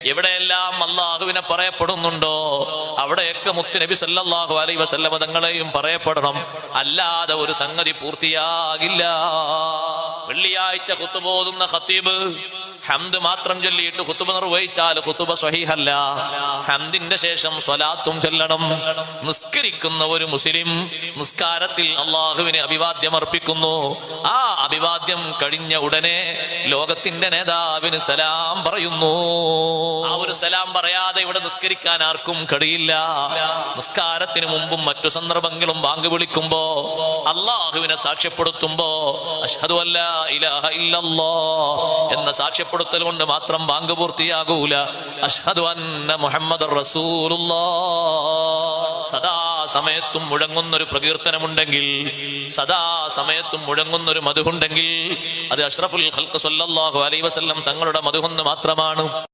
എവിടെയെല്ലാം അള്ളാഹുവിനെ പറയപ്പെടുന്നുണ്ടോ അവിടെയൊക്കെ മുത്തുനബി സല്ലല്ലാഹു അലൈഹി വസല്ലമ തങ്ങളെയും പറയപ്പെടണം. അല്ലാതെ ഒരു സംഗതി പൂർത്തിയാകില്ല. വെള്ളിയാഴ്ച ഖുതുബ ഓതുന്ന ഖത്തീബ് ഹംദ് മാത്രം ചൊല്ലിയിട്ട് ഖുതുബ നിർവഹിച്ചാൽ ഖുതുബ സ്വഹീഹല്ല. ഹംദിന്റെ ശേഷം സ്വലാത്തും ചൊല്ലണം. നിസ്കരിക്കുന്ന ഒരു മുസ്ലിം നിസ്കാരത്തിൽ അള്ളാഹുവിന് അഭിവാദ്യം അർപ്പിക്കുന്നു. ആ അഭിവാദ്യം കഴിഞ്ഞ ഉടനെ ലോകത്തിന്റെ നേതാവിന് സലാം പറയുന്നു. ആ ഒരു സലാം പറയാതെ ഇവിടെ നിസ്കരിക്കാൻ ആർക്കും കഴിയില്ല. നിസ്കാരത്തിന് മുമ്പും മറ്റു സന്ദർഭങ്ങളും ബാങ്ക് വിളിക്കുമ്പോ അള്ളാഹുവിനെ സാക്ഷ്യപ്പെടുത്തുമ്പോ അശ്ഹദു അല്ലാ ഇലാഹ ഇല്ലല്ലാഹ് എന്ന സാക്ഷ്യപ്പെടുത്തൽ കൊണ്ട് മാത്രം ബാങ്ക് പൂർത്തിയാകൂല. അശ്ഹദു അന്ന മുഹമ്മദർ റസൂലുള്ളാഹ് സദാ സമയത്തും മുഴങ്ങുന്നൊരു പ്രകീർത്തനമുണ്ടെങ്കിൽ, സദാ സമയത്തും മുഴങ്ങുന്നൊരു മദ്ഹുണ്ടെങ്കിൽ അത് അഷ്റഫുൽ ഖൽഖ് സല്ലല്ലാഹു അലൈഹി വസല്ലം തങ്ങളുടെ മദ്ഹ് മാത്രമാണ്.